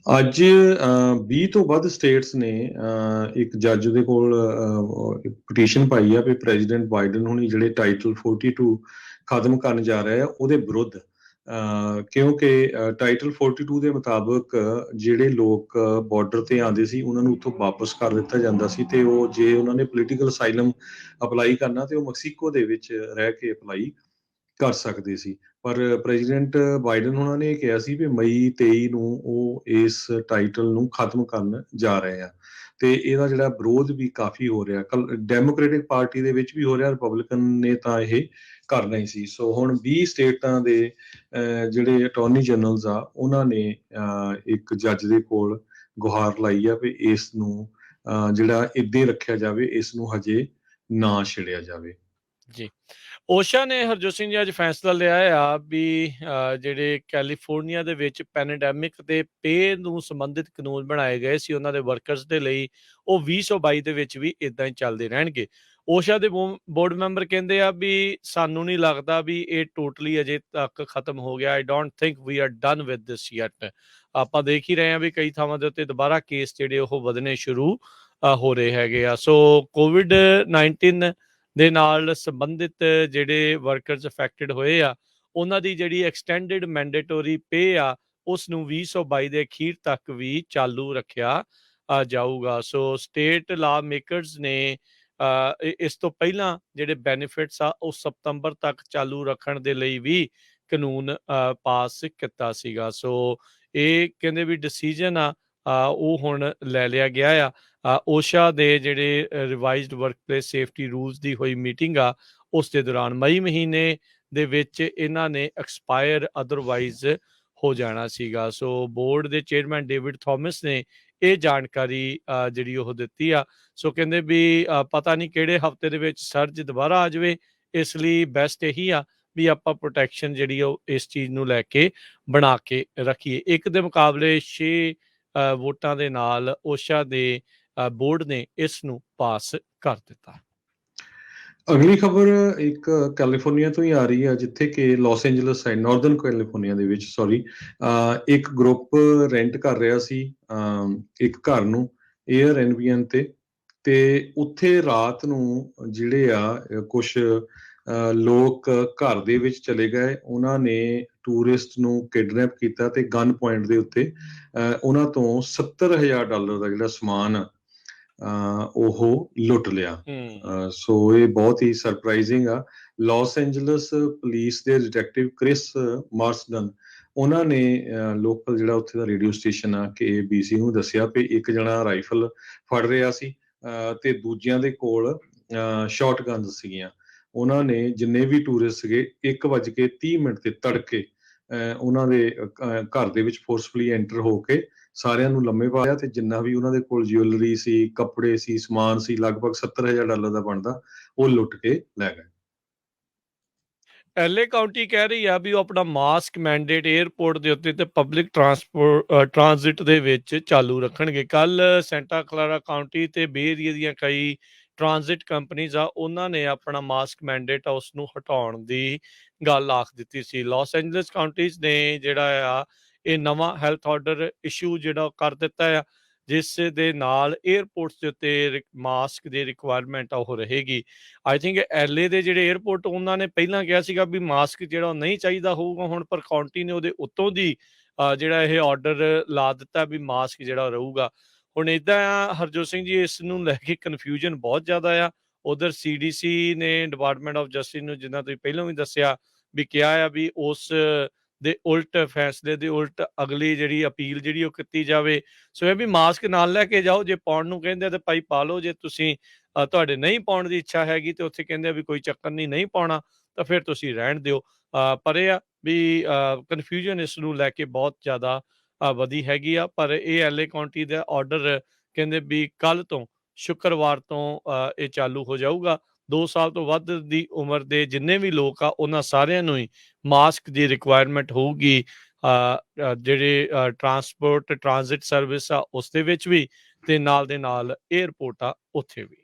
ਅੱਜ 20 ਤੋਂ ਵੱਧ ਸਟੇਟਸ ਨੇ ਇੱਕ ਜੱਜ ਦੇ ਕੋਲ ਪਟੀਸ਼ਨ ਪਾਈ ਆ ਵੀ ਪ੍ਰੈਜ਼ੀਡੈਂਟ ਬਾਈਡਨ ਹੁਣੀ ਜਿਹੜੇ ਟਾਈਟਲ 42 ਖਤਮ ਕਰਨ ਜਾ ਰਹੇ ਆ ਉਹਦੇ ਵਿਰੁੱਧ, ਕਿਉਂਕਿ ਟਾਈਟਲ 42 ਦੇ ਮੁਤਾਬਕ ਜਿਹੜੇ ਲੋਕ ਬਾਰਡਰ ਤੇ ਆਉਂਦੇ ਸੀ ਉਹਨਾਂ ਨੂੰ ਉੱਥੋਂ ਵਾਪਸ ਕਰ ਦਿੱਤਾ ਜਾਂਦਾ ਸੀ, ਤੇ ਉਹ ਜੇ ਉਹਨਾਂ ਨੇ ਪੋਲੀਟੀਕਲ ਅਸਾਈਲਮ ਅਪਲਾਈ ਕਰਨਾ ਤੇ ਉਹ ਮੈਕਸੀਕੋ ਦੇ ਵਿੱਚ ਰਹਿ ਕੇ ਅਪਲਾਈ ਕਰ ਸਕਦੇ ਸੀ। ਪਰ ਪ੍ਰੈਜ਼ੀਡੈਂਟ ਬਾਈਡਨ ਉਹਨਾਂ ਨੇ ਕਿਹਾ ਸੀ ਵੀ ਮਈ 23 ਨੂੰ ਉਹ ਇਸ ਟਾਈਟਲ ਨੂੰ ਖਤਮ ਕਰਨ ਜਾ ਰਹੇ ਆ, ਤੇ ਇਹਦਾ ਜਿਹੜਾ ਵਿਰੋਧ ਵੀ ਕਾਫੀ ਹੋ ਰਿਹਾ। ਡੈਮੋਕ੍ਰੈਟਿਕ ਪਾਰਟੀ ਦੇ ਵਿੱਚ ਵੀ ਹੋ ਰਿਹਾ, ਰਿਪਬਲਿਕਨ ਨੇ ਤਾਂ ਇਹ ਕਰਨਾ ਹੀ ਸੀ। ਸੋ ਹੁਣ 20 ਸਟੇਟਾਂ ਦੇ ਜਿਹੜੇ ਅਟਾਰਨੀ ਜਨਰਲਸ ਆ ਉਹਨਾਂ ਨੇ ਇੱਕ ਜੱਜ ਦੇ ਕੋਲ ਗੁਹਾਰ ਲਾਈ ਆ ਵੀ ਇਸ ਨੂੰ ਜਿਹੜਾ ਇੱਦਾਂ ਰੱਖਿਆ ਜਾਵੇ, ਇਸ ਨੂੰ ਹਜੇ ਨਾ ਛਿੜਿਆ ਜਾਵੇ। ਜੀ, ਓਸ਼ਾ ਨੇ ਹਰਜੋਤ ਸਿੰਘ ਜੀ ਅੱਜ ਫੈਸਲਾ ਲਿਆ ਆ ਵੀ ਜਿਹੜੇ ਕੈਲੀਫੋਰਨੀਆ ਦੇ ਵਿੱਚ ਪੈਨੇਡੈਮਿਕ ਦੇ ਪੇ ਨੂੰ ਸੰਬੰਧਿਤ ਕਾਨੂੰਨ ਬਣਾਏ ਗਏ ਸੀ ਉਹਨਾਂ ਦੇ ਵਰਕਰਸ ਦੇ ਲਈ, ਉਹ 2022 ਦੇ ਵਿੱਚ ਵੀ ਇਦਾਂ ਹੀ ਚੱਲਦੇ ਰਹਿਣਗੇ। ਓਸ਼ਾ ਦੇ ਬੋਰਡ ਮੈਂਬਰ ਕਹਿੰਦੇ ਆ ਵੀ ਸਾਨੂੰ ਨਹੀਂ ਲੱਗਦਾ ਵੀ ਇਹ ਟੋਟਲੀ ਅਜੇ ਤੱਕ ਖਤਮ ਹੋ ਗਿਆ। I don't think we are done with this yet. ਆਪਾਂ ਦੇਖ ਹੀ ਰਹੇ ਹਾਂ ਵੀ ਕਈ ਥਾਵਾਂ ਦੇ ਉੱਤੇ ਦੁਬਾਰਾ ਕੇਸ ਜਿਹੜੇ ਉਹ ਵਧਣੇ ਸ਼ੁਰੂ ਹੋ ਰਹੇ ਹੈਗੇ ਆ। ਸੋ COVID-19 ਦੇ ਨਾਲ ਸੰਬੰਧਿਤ ਜਿਹੜੇ ਵਰਕਰਸ ਅਫੈਕਟਡ ਹੋਏ ਆ ਉਹਨਾਂ ਦੀ ਜਿਹੜੀ ਐਕਸਟੈਂਡਡ ਮੈਂਡੇਟੋਰੀ ਪੇ ਆ ਉਸ ਨੂੰ 2022 ਦੇ ਅਖੀਰ ਤੱਕ ਵੀ ਚਾਲੂ ਰੱਖਿਆ ਜਾਊਗਾ। ਸੋ ਸਟੇਟ ਲਾ ਮੇਕਰਸ ਨੇ ਇਸ ਤੋਂ ਪਹਿਲਾਂ ਜਿਹੜੇ ਬੈਨੀਫਿਟਸ ਆ ਉਹ ਸਤੰਬਰ ਤੱਕ ਚਾਲੂ ਰੱਖਣ ਦੇ ਲਈ ਵੀ ਕਾਨੂੰਨ ਪਾਸ ਕੀਤਾ ਸੀਗਾ। ਸੋ ਇਹ ਕਹਿੰਦੇ ਵੀ ਡਿਸੀਜਨ ਆ ਉਹ ਹੁਣ ਲੈ ਲਿਆ ਗਿਆ ਆ। ਓਸ਼ਾ ਦੇ ਜਿਹੜੇ ਰਿਵਾਈਜ਼ਡ ਵਰਕਪਲੇਸ ਸੇਫਟੀ ਰੂਲਸ ਦੀ ਹੋਈ ਮੀਟਿੰਗ ਆ ਉਸ ਦੇ ਦੌਰਾਨ ਮਈ ਮਹੀਨੇ ਦੇ ਵਿੱਚ ਇਹਨਾਂ ਨੇ ਐਕਸਪਾਇਰ ਅਦਰਵਾਈਜ਼ ਹੋ ਜਾਣਾ ਸੀਗਾ। ਸੋ ਬੋਰਡ ਦੇ ਚੇਅਰਮੈਨ ਡੇਵਿਡ ਥਾਮਸ ਨੇ ਇਹ ਜਾਣਕਾਰੀ ਜਿਹੜੀ ਉਹ ਦਿੱਤੀ ਆ। ਸੋ ਕਹਿੰਦੇ ਵੀ ਪਤਾ ਨਹੀਂ ਕਿਹੜੇ ਹਫਤੇ ਦੇ ਵਿੱਚ ਸਰਜ ਦੁਬਾਰਾ ਆ ਜਾਵੇ, ਇਸ ਲਈ ਬੈਸਟ ਇਹੀ ਆ ਵੀ ਆਪਾਂ ਪ੍ਰੋਟੈਕਸ਼ਨ ਜਿਹੜੀ ਉਹ ਇਸ ਚੀਜ਼ ਨੂੰ ਲੈ ਕੇ ਬਣਾ ਕੇ ਰੱਖੀਏ। ਇੱਕ ਦੇ ਮੁਕਾਬਲੇ 6 ਵੋਟਾਂ ਦੇ ਨਾਲ ਓਸ਼ਾ ਦੇ ਬੋਰਡ ਨੇ ਇਸ ਨੂੰ ਪਾਸ ਕਰ ਦਿੱਤਾ। ਅਗਲੀ ਖਬਰ ਇੱਕ ਕੈਲੀਫੋਰਨੀਆ ਤੋਂ ਹੀ ਆ ਰਹੀ ਹੈ, ਜਿੱਥੇ ਕਿ Los Angeles side northern California ਦੇ ਵਿੱਚ ਇੱਕ ਗਰੁੱਪ ਰੈਂਟ ਕਰ ਰਿਹਾ ਸੀ ਇੱਕ ਘਰ ਨੂੰ 에ਅਰ ਐਨਬੀਐਨ ਤੇ ਉੱਥੇ ਰਾਤ ਨੂੰ ਜਿਹੜੇ ਆ ਕੁਛ ਲੋਕ ਘਰ ਦੇ ਵਿੱਚ ਚਲੇ ਗਏ। ਉਹਨਾਂ ਨੇ ਟੂਰਿਸਟ ਨੂੰ ਕਿਡਨੈਪ ਕੀਤਾ ਤੇ ਗਨ ਪੁਆਇੰਟ ਦੇ ਉੱਤੇ ਉਹਨਾਂ ਤੋਂ $70,000 ਦਾ ਜਿਹੜਾ ਸਮਾਨ ਉਹ ਲੁੱਟ ਲਿਆ। ਸੋ ਇਹ ਬਹੁਤ ਹੀ ਸਰਪ੍ਰਾਈਜ਼ਿੰਗ ਆ। ਲਾਸ ਐਂਜਲਸ ਪੁਲਿਸ ਦੇ ਡਿਟੈਕਟਿਵ ਕ੍ਰਿਸ ਮਾਰਸਡਨ ਉਹਨਾਂ ਨੇ ਲੋਕਲ ਜਿਹੜਾ ਉੱਥੇ ਦਾ ਰੇਡੀਓ ਸਟੇਸ਼ਨ ਆ KABC ਨੂੰ ਦੱਸਿਆ ਵੀ ਇੱਕ ਜਣਾ ਰਾਈਫਲ ਫੜ ਰਿਹਾ ਸੀ ਤੇ ਦੂਜਿਆਂ ਦੇ ਕੋਲ ਸ਼ਾਰਟ ਗਨਸ ਸੀਗੀਆਂ। ਉਹਨਾਂ ਨੇ ਜਿੰਨੇ ਵੀ ਟੂਰਿਸਟ ਸੀਗੇ 1:30 ਤੇ ਤੜਕੇ ਉਹਨਾਂ ਦੇ ਘਰ ਦੇ ਵਿੱਚ ਫੋਰਸਫੁਲੀ ਐਂਟਰ ਹੋ ਕੇ ਸਾਰਿਆਂ ਨੂੰ ਲੰਮੇ ਪਾਇਆ ਤੇ ਜਿੰਨਾ ਵੀ ਉਹਨਾਂ ਦੇ ਕੋਲ ਜਿਊਲਰੀ ਸੀ, ਕੱਪੜੇ ਸੀ, ਸਮਾਨ ਸੀ, ਲਗਭਗ $70,000 ਦਾ ਬਣਦਾ, ਉਹ ਲੁੱਟ ਕੇ ਲੈ ਗਏ। LA ਕਾਉਂਟੀ ਕਹਿ ਰਹੀ ਆ ਵੀ ਉਹ ਆਪਣਾ ਮਾਸਕ ਮੈਂਡੇਟ 에ਅਰਪੋਰਟ ਦੇ ਉੱਤੇ ਤੇ ਪਬਲਿਕ ਟਰਾਂਜ਼ਿਟ ਦੇ ਵਿੱਚ ਚਾਲੂ ਰੱਖਣਗੇ। ਕੱਲ ਸੈਂਟਾ ਕਲਾਰਾ ਕਾਉਂਟੀ ਤੇ ਬੇ ਏਰੀਆ ਦੀਆਂ ਕਈ ਟਰਾਂਜ਼ਿਟ ਕੰਪਨੀਜ਼ ਆ ਉਹਨਾਂ ਨੇ ਆਪਣਾ ਮਾਸਕ ਮੈਂਡੇਟ ਆ ਉਸ ਨੂੰ ਹਟਾਉਣ ਦੀ ਗੱਲ ਆਖ ਦਿੱਤੀ ਸੀ। ਲਾਸ ਐਂਜਲਸ ਕਾਉਂਟੀਜ਼ ਨੇ ਜਿਹੜਾ ਆ ਇਹ ਨਵਾਂ ਹੈਲਥ ਆਰਡਰ ਇਸ਼ੂ ਜਿਹੜਾ ਕਰ ਦਿੱਤਾ ਆ, ਜਿਸ ਦੇ ਨਾਲ 에ਅਰਪੋਰਟਸ ਦੇ ਉੱਤੇ ਮਾਸਕ ਦੀ ਰਿਕੁਆਇਰਮੈਂਟ ਆ ਉਹ ਰਹੇਗੀ। ਆਈ ਥਿੰਕ LA ਦੇ ਜਿਹੜੇ 에ਅਰਪੋਰਟ ਉਹਨਾਂ ਨੇ ਪਹਿਲਾਂ ਕਿਹਾ ਸੀਗਾ ਵੀ ਮਾਸਕ ਜਿਹੜਾ ਉਹ ਨਹੀਂ ਚਾਹੀਦਾ ਹੋਊਗਾ, ਹੁਣ ਪਰ ਕਾਉਂਟੀ ਨੇ ਉਹਦੇ ਉੱਤੋਂ ਦੀ ਜਿਹੜਾ ਇਹ ਆਰਡਰ ਲਾ ਦਿੱਤਾ ਵੀ ਮਾਸਕ ਜਿਹੜਾ ਰਹੂਗਾ। ਹੁਣ ਇੱਦਾਂ ਆ ਹਰਜੋਤ ਸਿੰਘ ਜੀ, ਇਸ ਨੂੰ ਲੈ ਕੇ ਕਨਫਿਊਜ਼ਨ ਬਹੁਤ ਜ਼ਿਆਦਾ ਆ। ਉਧਰ CDC ਨੇ ਡਿਪਾਰਟਮੈਂਟ ਆਫ ਜਸਟਿਸ ਨੂੰ ਜਿੱਦਾਂ ਤੁਸੀਂ ਪਹਿਲਾਂ ਵੀ ਦੱਸਿਆ ਵੀ ਕਿਹਾ ਆ ਵੀ ਉਸ ਦੇ ਉਲਟ ਫੈਸਲੇ ਦੇ ਉਲਟ ਅਗਲੀ ਜਿਹੜੀ ਅਪੀਲ ਜਿਹੜੀ ਉਹ ਕੀਤੀ ਜਾਵੇ। ਸੋ ਇਹ ਵੀ ਮਾਸਕ ਨਾਲ ਲੈ ਕੇ ਜਾਓ, ਜੇ ਪਾਉਣ ਨੂੰ ਕਹਿੰਦੇ ਤਾਂ ਭਾਈ ਪਾ ਲਓ, ਜੇ ਤੁਸੀਂ ਤੁਹਾਡੇ ਨਹੀਂ ਪਾਉਣ ਦੀ ਇੱਛਾ ਹੈਗੀ ਤੇ ਉੱਥੇ ਕਹਿੰਦੇ ਆ ਵੀ ਕੋਈ ਚੱਕਰ ਨਹੀਂ ਪਾਉਣਾ ਤਾਂ ਫਿਰ ਤੁਸੀਂ ਰਹਿਣ ਦਿਓ। ਪਰ ਇਹ ਆ ਵੀ ਕਨਫਿਊਜ਼ਨ ਇਸ ਨੂੰ ਲੈ ਕੇ ਬਹੁਤ ਜ਼ਿਆਦਾ ਵਧੀ ਹੈਗੀ ਆ। ਪਰ ਇਹ LA ਕਾਉਂਟੀ ਦਾ ਆਰਡਰ ਕਹਿੰਦੇ ਵੀ ਕੱਲ ਤੋਂ ਸ਼ੁੱਕਰਵਾਰ ਤੋਂ ਇਹ ਚਾਲੂ ਹੋ ਜਾਊਗਾ। 2 ਸਾਲ ਤੋਂ ਵੱਧ ਦੀ ਉਮਰ ਦੇ ਜਿੰਨੇ ਵੀ ਲੋਕ ਆ ਉਹਨਾਂ ਸਾਰਿਆਂ ਨੂੰ ਹੀ ਮਾਸਕ ਦੀ ਰਿਕੁਆਇਰਮੈਂਟ ਹੋਊਗੀ। ਜਿਹੜੇ ਟਰਾਂਜ਼ਿਟ ਸਰਵਿਸ ਆ ਉਸ ਦੇ ਵਿੱਚ ਵੀ ਤੇ ਨਾਲ ਦੇ ਨਾਲ 에ਅਰਪੋਰਟ ਆ ਉੱਥੇ ਵੀ।